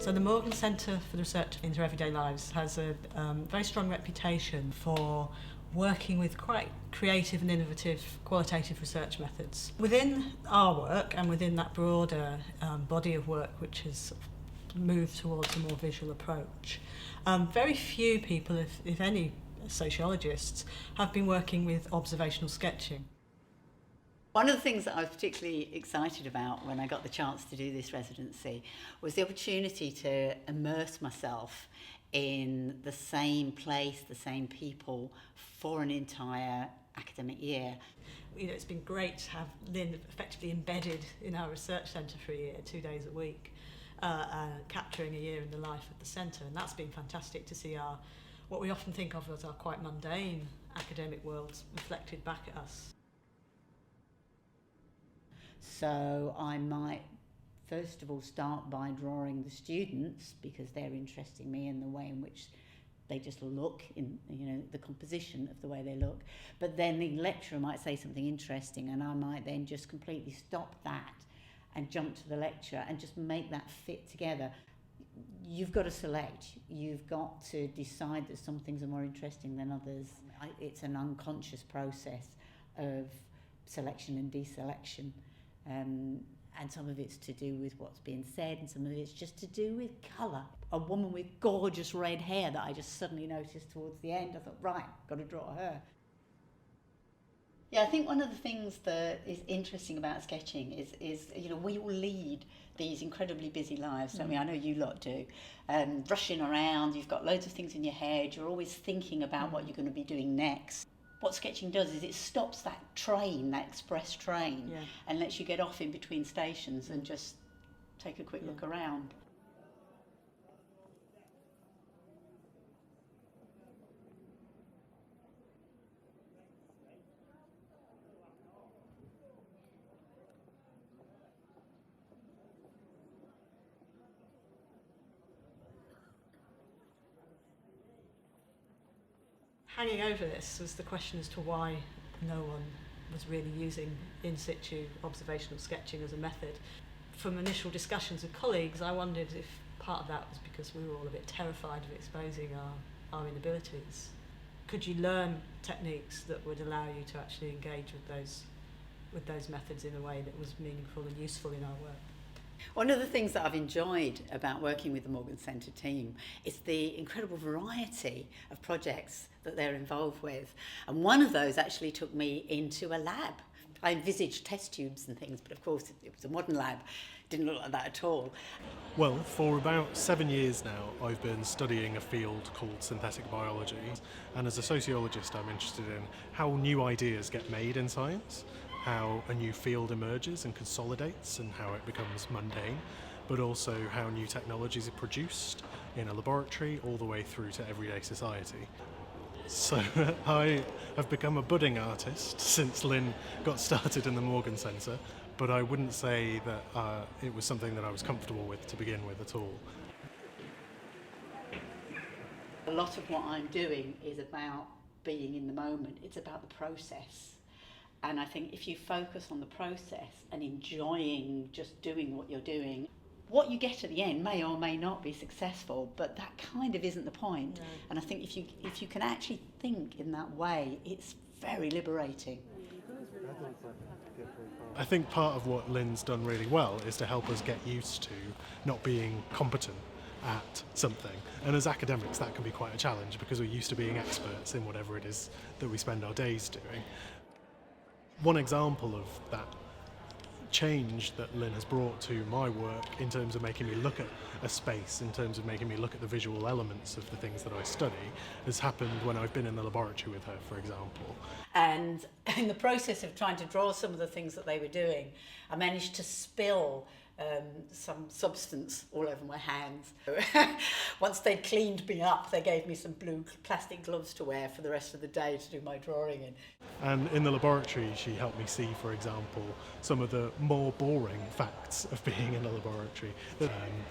So the Morgan Centre for the Research into Everyday Lives has a very strong reputation for working with quite creative and innovative qualitative research methods. Within our work and within that broader body of work which has moved towards a more visual approach, very few people, if any, sociologists have been working with observational sketching. One of the things that I was particularly excited about when I got the chance to do this residency was the opportunity to immerse myself in the same place, the same people, for an entire academic year. You know, it's been great to have Lynne effectively embedded in our research centre for a year, 2 days a week, capturing a year in the life of the centre, and that's been fantastic to see what we often think of as our quite mundane academic worlds reflected back at us. So I might first of all start by drawing the students because they're interesting me in the way in which they just look, in the composition of the way they look. But then the lecturer might say something interesting and I might then just completely stop that and jump to the lecture and just make that fit together. You've got to select. You've got to decide that some things are more interesting than others. It's an unconscious process of selection and deselection. And some of it's to do with what's being said and some of it's just to do with colour. A woman with gorgeous red hair that I just suddenly noticed towards the end. I thought, right, got to draw her. Yeah, I think one of the things that is interesting about sketching is we all lead these incredibly busy lives, don't we? I know you lot do. Rushing around, you've got loads of things in your head, you're always thinking about what you're going to be doing next. What sketching does is it stops that train, that express train, and lets you get off in between stations and just take a quick look around. Hanging over this was the question as to why no one was really using in situ observational sketching as a method. From initial discussions with colleagues, I wondered if part of that was because we were all a bit terrified of exposing our inabilities. Could you learn techniques that would allow you to actually engage with those methods in a way that was meaningful and useful in our work? One of the things that I've enjoyed about working with the Morgan Centre team is the incredible variety of projects that they're involved with. And one of those actually took me into a lab. I envisaged test tubes and things, but of course it was a modern lab. Didn't look like that at all. Well, for about 7 years now, I've been studying a field called synthetic biology. And as a sociologist, I'm interested in how new ideas get made in science, how a new field emerges and consolidates and how it becomes mundane, but also how new technologies are produced in a laboratory all the way through to everyday society. So I have become a budding artist since Lynne got started in the Morgan Centre, but I wouldn't say that it was something that I was comfortable with to begin with at all. A lot of what I'm doing is about being in the moment. It's about the process. And I think if you focus on the process and enjoying just doing what you're doing, what you get at the end may or may not be successful, but that kind of isn't the point. No. And I think if you can actually think in that way, it's very liberating. I think part of what Lynne's done really well is to help us get used to not being competent at something. And as academics, that can be quite a challenge because we're used to being experts in whatever it is that we spend our days doing. One example of that change that Lynne has brought to my work in terms of making me look at a space, in terms of making me look at the visual elements of the things that I study, has happened when I've been in the laboratory with her, for example. And in the process of trying to draw some of the things that they were doing, I managed to spill some substance all over my hands. Once they'd cleaned me up, they gave me some blue plastic gloves to wear for the rest of the day to do my drawing in. And in the laboratory, she helped me see, for example, some of the more boring facts of being in a laboratory.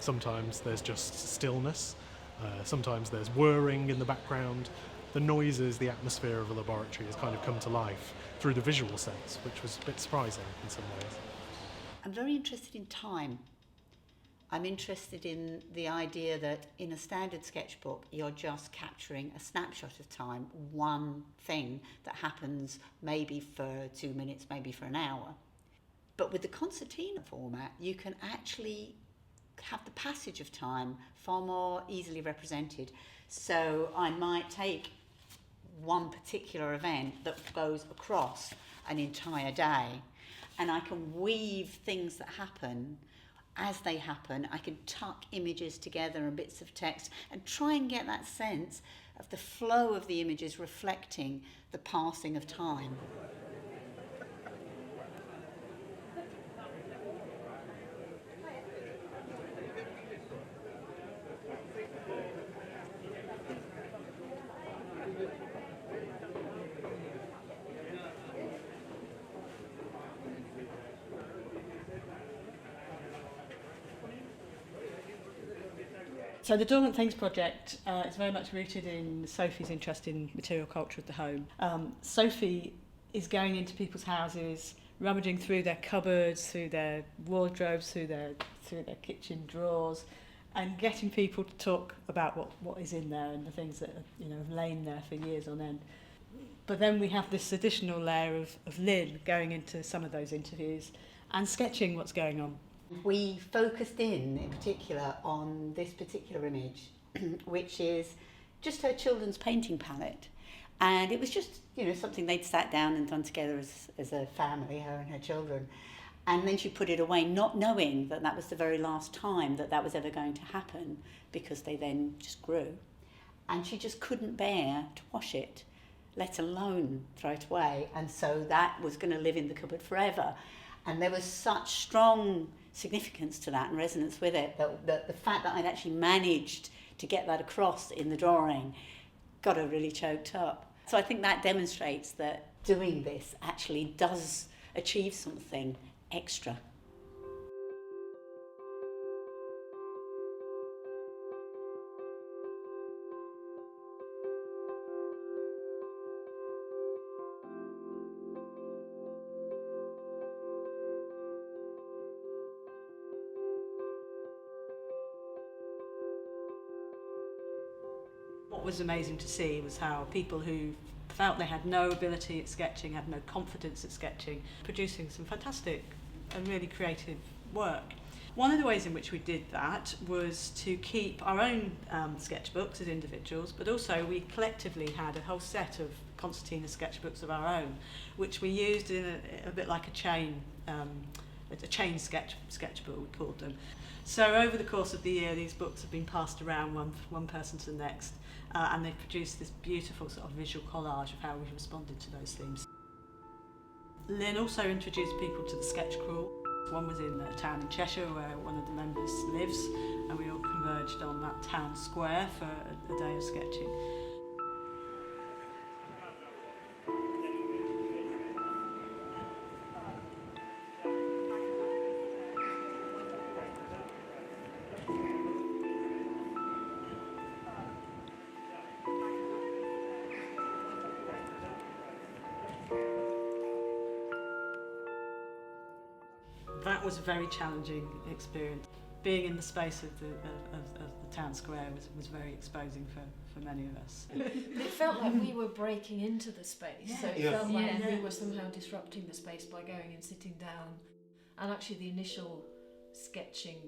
Sometimes there's just stillness, sometimes there's whirring in the background. The noises, the atmosphere of a laboratory has kind of come to life through the visual sense, which was a bit surprising in some ways. I'm very interested in time. I'm interested in the idea that in a standard sketchbook, you're just capturing a snapshot of time, one thing that happens maybe for 2 minutes, maybe for an hour. But with the concertina format, you can actually have the passage of time far more easily represented. So I might take one particular event that goes across an entire day, and I can weave things that happen as they happen. I can tuck images together and bits of text and try and get that sense of the flow of the images reflecting the passing of time. So the Dormant Things project is very much rooted in Sophie's interest in material culture of the home. Sophie is going into people's houses, rummaging through their cupboards, through their wardrobes, through their kitchen drawers, and getting people to talk about what is in there and the things that have lain there for years on end. But then we have this additional layer of Lynne going into some of those interviews and sketching what's going on. We focused in particular on this particular image, which is just her children's painting palette. And it was just, something they'd sat down and done together as a family, her and her children. And then she put it away, not knowing that that was the very last time that was ever going to happen, because they then just grew. And she just couldn't bear to wash it, let alone throw it away. And so that was going to live in the cupboard forever. And there was such strong significance to that and resonance with it, that the fact that I'd actually managed to get that across in the drawing got her really choked up. So I think that demonstrates that doing this actually does achieve something extra. What was amazing to see was how people who felt they had no ability at sketching, had no confidence at sketching, producing some fantastic and really creative work. One of the ways in which we did that was to keep our own sketchbooks as individuals, but also we collectively had a whole set of concertina sketchbooks of our own, which we used in a bit like a chain sketchbook, we called them. So over the course of the year, these books have been passed around one person to the next, and they've produced this beautiful sort of visual collage of how we've responded to those themes. Lynne also introduced people to the SketchCrawls. One was in a town in Cheshire where one of the members lives, and we all converged on that town square for a day of sketching. That was a very challenging experience. Being in the space of the town square was very exposing for many of us. It felt like we were breaking into the space, so it felt like we were somehow disrupting the space by going and sitting down. And actually the initial sketching,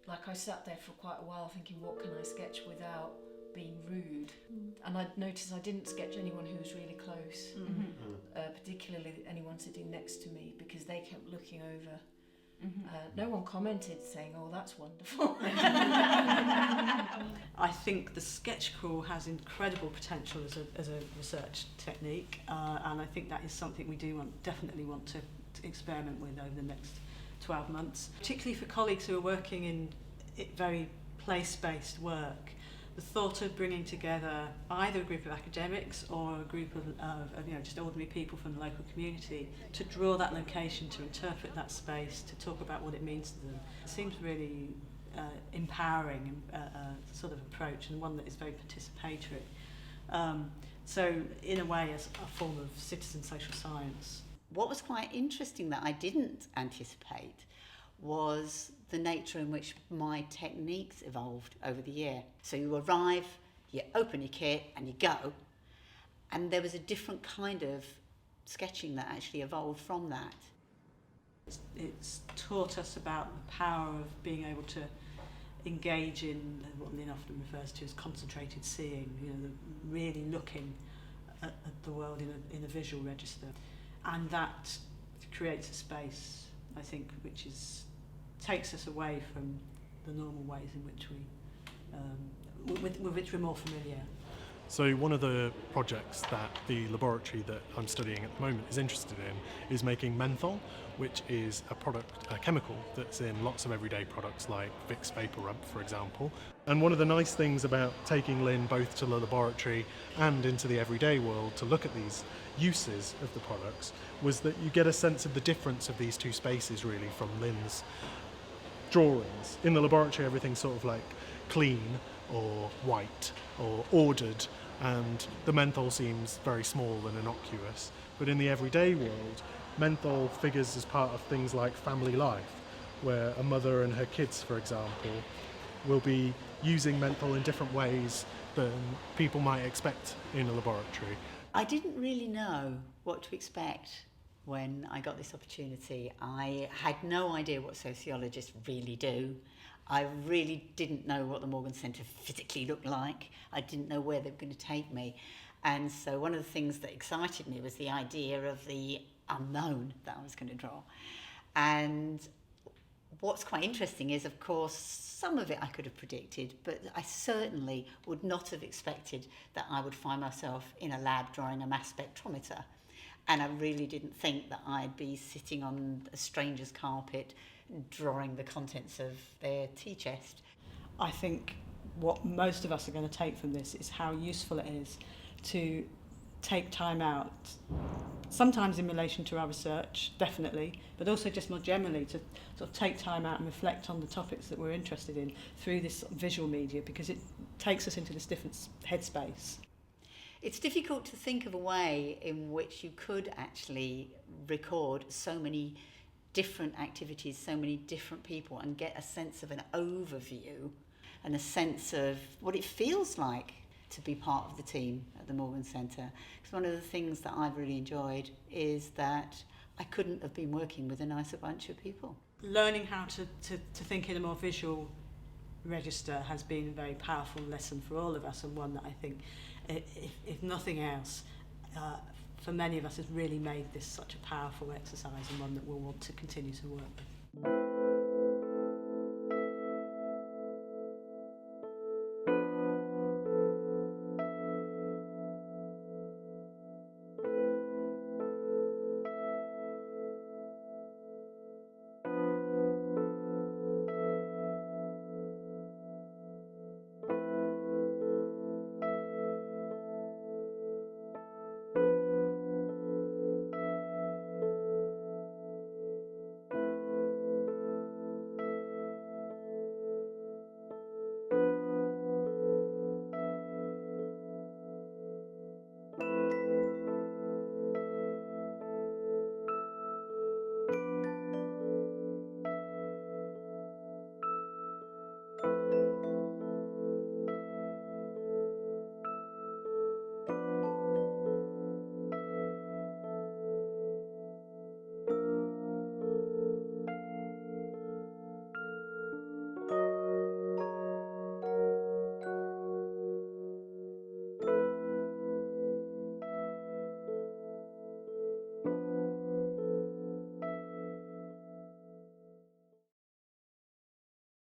like I sat there for quite a while thinking, what can I sketch without being rude? And I noticed I didn't sketch anyone who was really close, particularly anyone sitting next to me, because they kept looking over. No one commented saying, oh, that's wonderful. I think the SketchCrawl has incredible potential as a research technique, and I think that is something we definitely want to experiment with over the next 12 months, particularly for colleagues who are working in very place-based work. The thought of bringing together either a group of academics or a group of just ordinary people from the local community to draw that location, to interpret that space, to talk about what it means to them, it seems really empowering sort of approach, and one that is very participatory. So in a way, as a form of citizen social science. What was quite interesting that I didn't anticipate was the nature in which my techniques evolved over the year. So you arrive, you open your kit and you go, and there was a different kind of sketching that actually evolved from that. It's taught us about the power of being able to engage in what Lynne often refers to as concentrated seeing, really looking at the world in a visual register. And that creates a space, I think, which takes us away from the normal ways in which with which we're more familiar. So one of the projects that the laboratory that I'm studying at the moment is interested in is making menthol, which is a chemical that's in lots of everyday products like Vicks Vapor Rub, for example. And one of the nice things about taking Lynne both to the laboratory and into the everyday world to look at these uses of the products was that you get a sense of the difference of these two spaces really from Lynne's drawings. In the laboratory, everything's sort of like clean or white or ordered, and the menthol seems very small and innocuous. But in the everyday world, menthol figures as part of things like family life, where a mother and her kids, for example, will be using menthol in different ways than people might expect in a laboratory. I didn't really know what to expect when I got this opportunity. I had no idea what sociologists really do. I really didn't know what the Morgan Centre physically looked like. I didn't know where they were going to take me. And so one of the things that excited me was the idea of the unknown that I was going to draw. And what's quite interesting is, of course, some of it I could have predicted, but I certainly would not have expected that I would find myself in a lab drawing a mass spectrometer. And I really didn't think that I'd be sitting on a stranger's carpet drawing the contents of their tea chest. I think what most of us are going to take from this is how useful it is to take time out, sometimes in relation to our research, definitely, but also just more generally to sort of take time out and reflect on the topics that we're interested in through this visual media, because it takes us into this different headspace. It's difficult to think of a way in which you could actually record so many different activities, so many different people, and get a sense of an overview and a sense of what it feels like to be part of the team at the Morgan Centre. Because one of the things that I've really enjoyed is that I couldn't have been working with a nicer bunch of people. Learning how to think in a more visual register has been a very powerful lesson for all of us, and one that I think, if nothing else, for many of us has really made this such a powerful exercise, and one that we'll want to continue to work with.